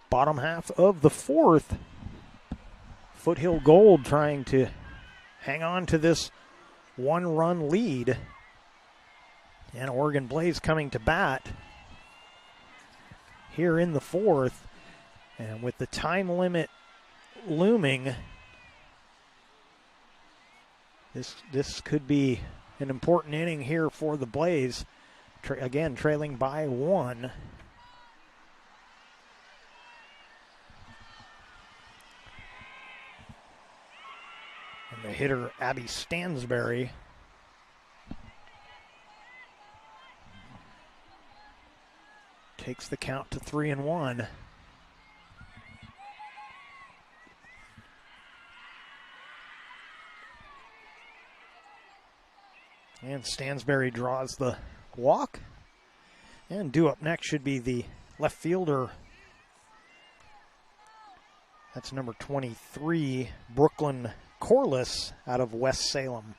S1: Bottom half of the fourth. Foothill Gold trying to hang on to this one-run lead. And Oregon Blaze coming to bat here in the fourth. And with the time limit looming, this could be an important inning here for the Blaze. Again, trailing by 1. And the hitter, Abby Stansberry, takes the count to 3-1. And Stansberry draws the walk. And due up next should be the left fielder. That's number 23, Brooklyn Corliss out of West Salem.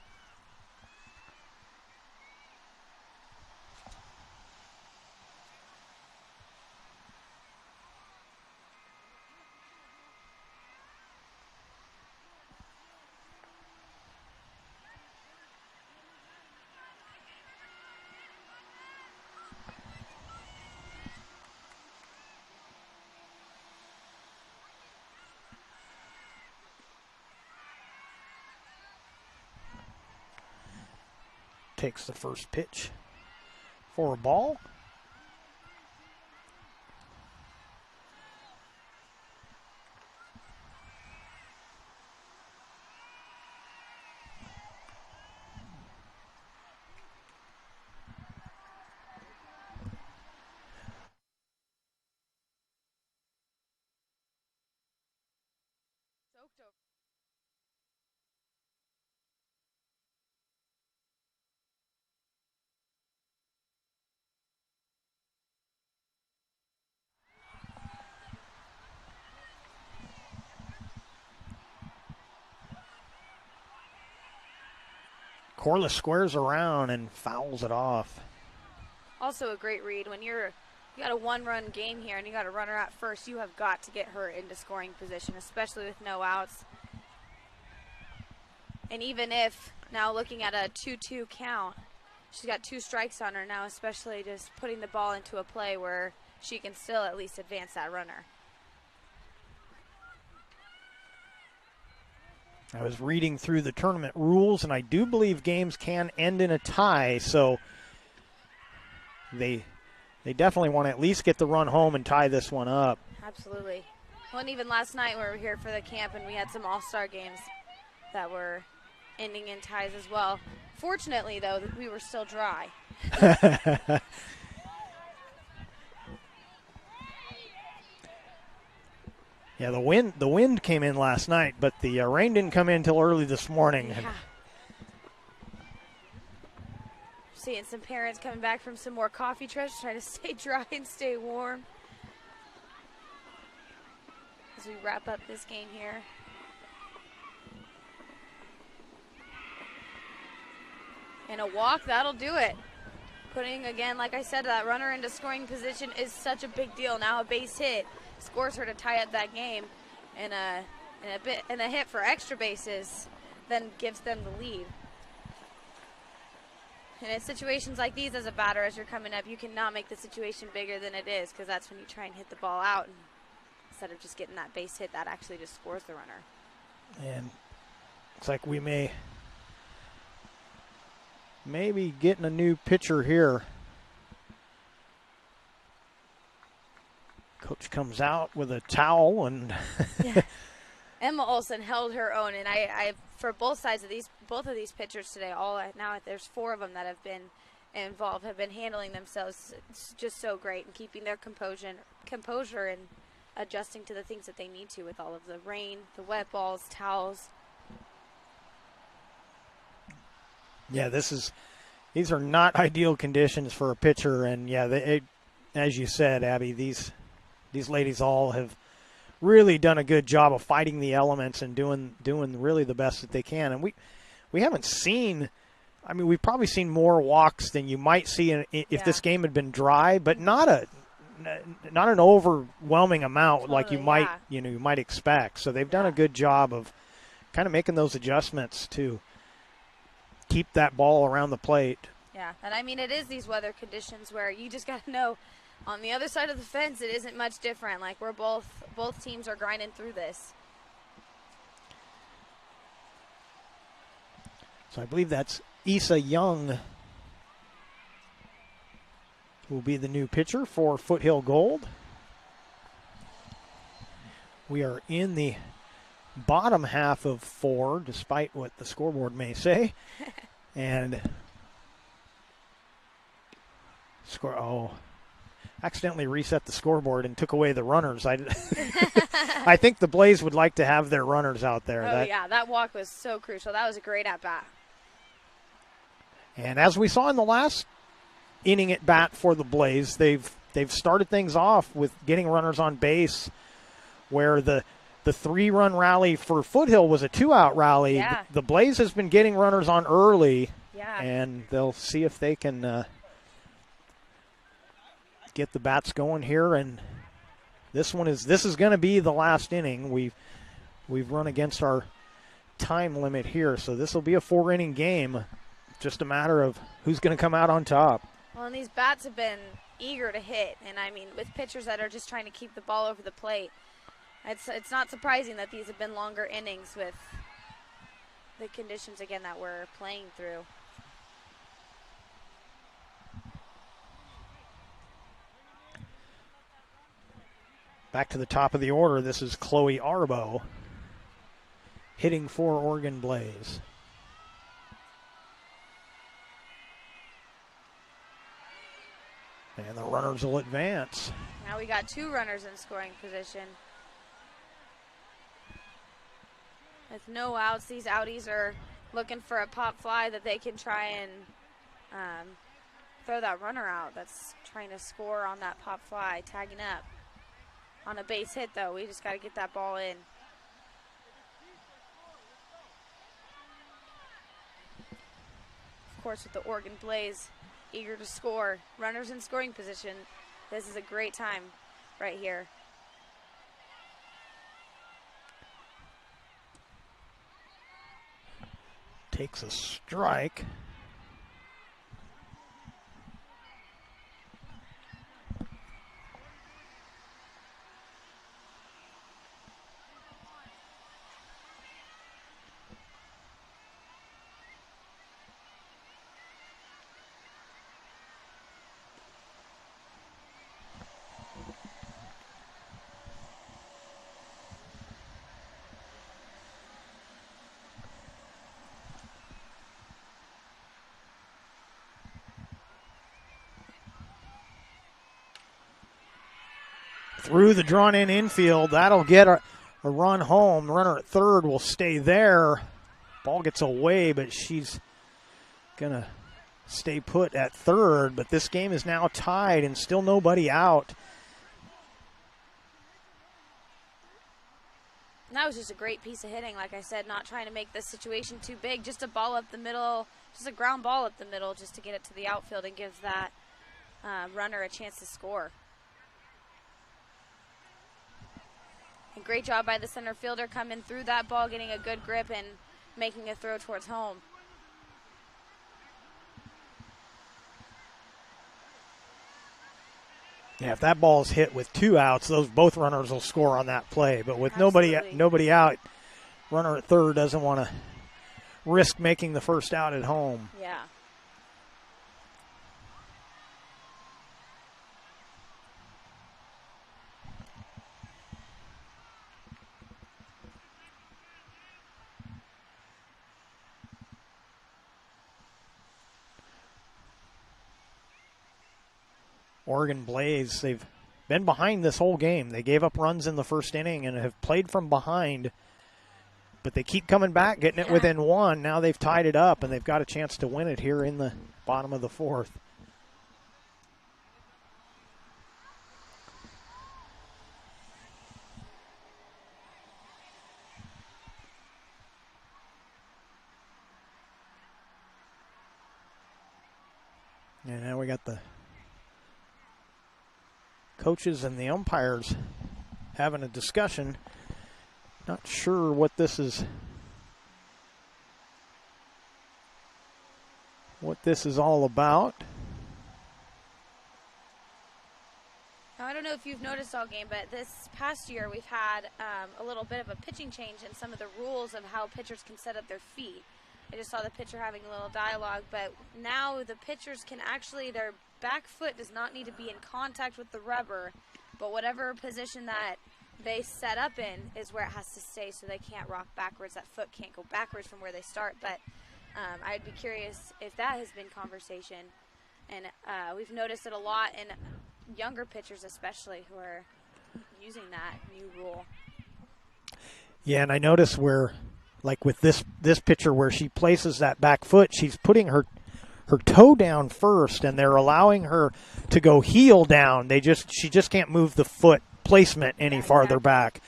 S1: Takes the first pitch for a ball. Corliss squares around and fouls it off.
S2: Also a great read. When you got a one-run game here and you got a runner at first, you have got to get her into scoring position, especially with no outs. And even if, now looking at a 2-2 count, she's got 2 strikes on her now, especially just putting the ball into a play where she can still at least advance that runner.
S1: I was reading through the tournament rules, and I do believe games can end in a tie, so they definitely want to at least get the run home and tie this one up.
S2: Absolutely. Well, and even last night we were here for the camp, and we had some all-star games that were ending in ties as well. Fortunately, though, we were still dry.
S1: Yeah, the wind came in last night, but the rain didn't come in until early this morning.
S2: Yeah. Seeing some parents coming back from some more coffee trips, trying to stay dry and stay warm as we wrap up this game here. And a walk, that'll do it. Putting, again, like I said, that runner into scoring position is such a big deal. Now a base hit scores her to tie up that game, and a hit for extra bases then gives them the lead. And in situations like these, as a batter, as you're coming up, you cannot make the situation bigger than it is, because that's when you try and hit the ball out, and instead of just getting that base hit, that actually just scores the runner.
S1: And looks like we may be getting a new pitcher here. Coach comes out with a towel and
S2: yeah. Emma Olson held her own, and I for both sides of both of these pitchers today, now there's 4 of them that have been involved, have been handling themselves just so great and keeping their composure and adjusting to the things that they need to with all of the rain, the wet balls, towels.
S1: Yeah, these are not ideal conditions for a pitcher, and yeah, as you said, Abby, these ladies all have really done a good job of fighting the elements and doing really the best that they can. And we haven't seen, I mean, we've probably seen more walks than you might see if this game had been dry, but not not an overwhelming amount like you
S2: Totally,
S1: might
S2: yeah.
S1: you might expect. So they've done a
S2: Yeah.
S1: good job of kind of making those adjustments to keep that ball around the plate.
S2: Yeah, and I mean, it is these weather conditions where you just got to know on the other side of the fence it isn't much different. Like, we're both teams are grinding through this.
S1: So I believe that's Issa Young who will be the new pitcher for Foothill Gold. We are in the bottom half of 4, despite what the scoreboard may say. And accidentally reset the scoreboard and took away the runners. I think the Blaze would like to have their runners out there.
S2: Yeah, that walk was so crucial. That was a great at-bat.
S1: And as we saw in the last inning at bat for the Blaze, they've started things off with getting runners on base, where the 3-run rally for Foothill was a 2-out rally.
S2: Yeah.
S1: The Blaze has been getting runners on early,
S2: Yeah.
S1: and they'll see if they can get the bats going here. And this is going to be the last inning. We've run against our time limit here, so this will be a 4-inning game. Just a matter of who's going to come out on top.
S2: Well, and these bats have been eager to hit, and I mean, with pitchers that are just trying to keep the ball over the plate, it's not surprising that these have been longer innings with the conditions, again, that we're playing through.
S1: Back to the top of the order, this is Chloe Arbo hitting for Oregon Blaze. And the runners will advance.
S2: Now we got 2 runners in scoring position. With no outs, these outies are looking for a pop fly that they can try and throw that runner out that's trying to score on that pop fly, tagging up. On a base hit, though, we just got to get that ball in. Of course, with the Oregon Blaze eager to score, runners in scoring position, this is a great time right here.
S1: Takes a strike. Through the drawn-in infield. That'll get a run home. Runner at third will stay there. Ball gets away, but she's going to stay put at third. But this game is now tied and still nobody out.
S2: That was just a great piece of hitting, like I said, not trying to make this situation too big. Just a ball up the middle, just a ground ball up the middle just to get it to the outfield and gives that runner a chance to score. And great job by the center fielder coming through that ball, getting a good grip and making a throw towards home.
S1: Yeah, if that ball is hit with 2 outs, both runners will score on that play. But with nobody out, runner at third doesn't want to risk making the first out at home.
S2: Yeah.
S1: Oregon Blaze, they've been behind this whole game. They gave up runs in the first inning and have played from behind, but they keep coming back, getting it within 1. Now they've tied it up, and they've got a chance to win it here in the bottom of the 4th. And now we got the Coaches and the umpires having a discussion. Not sure what this is all about.
S2: Now, I don't know if you've noticed all game, but this past year we've had a little bit of a pitching change in some of the rules of how pitchers can set up their feet. I just saw the pitcher having a little dialogue, but now the pitchers can actually, their back foot does not need to be in contact with the rubber, but whatever position that they set up in is where it has to stay, so they can't rock backwards. That foot can't go backwards from where they start, but I'd be curious if that has been conversation. And we've noticed it a lot in younger pitchers especially who are using that new rule.
S1: Yeah, and I notice where, like with this pitcher, where she places that back foot, she's putting her toe down first, and they're allowing her to go heel down. She just can't move the foot placement any farther back.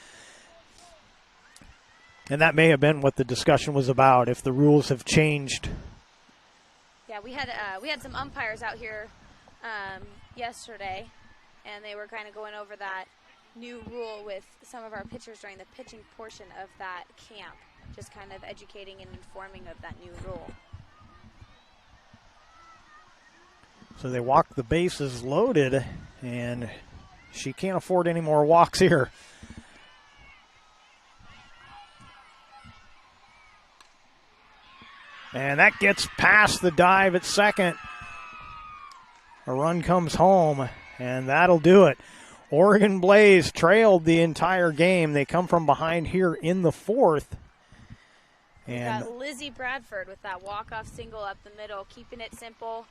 S1: And that may have been what the discussion was about, if the rules have changed.
S2: Yeah, we had some umpires out here yesterday, and they were kind of going over that new rule with some of our pitchers during the pitching portion of that camp, just kind of educating and informing of that new rule.
S1: So they walk the bases loaded, and she can't afford any more walks here. And that gets past the dive at second. A run comes home, and that'll do it. Oregon Blaze trailed the entire game. They come from behind here in the fourth. And
S2: got Lizzie Bradford with that walk-off single up the middle, keeping it simple.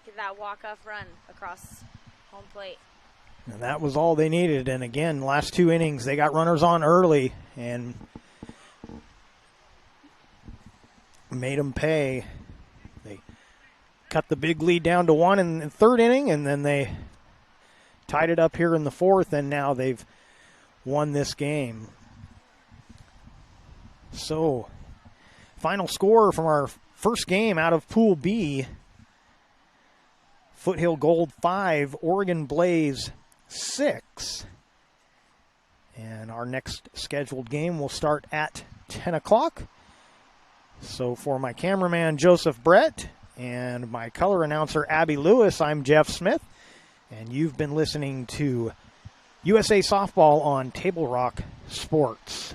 S2: Get that walk-off run across home plate.
S1: And that was all they needed. And again, last two innings, they got runners on early and made them pay. They cut the big lead down to 1 in the third inning, and then they tied it up here in the fourth, and now they've won this game. So, final score from our first game out of Pool B: Foothill Gold 5, Oregon Blaze 6. And our next scheduled game will start at 10 o'clock. So for my cameraman, Joseph Brett, and my color announcer, Abby Lewis, I'm Jeff Smith. And you've been listening to USA Softball on Table Rock Sports.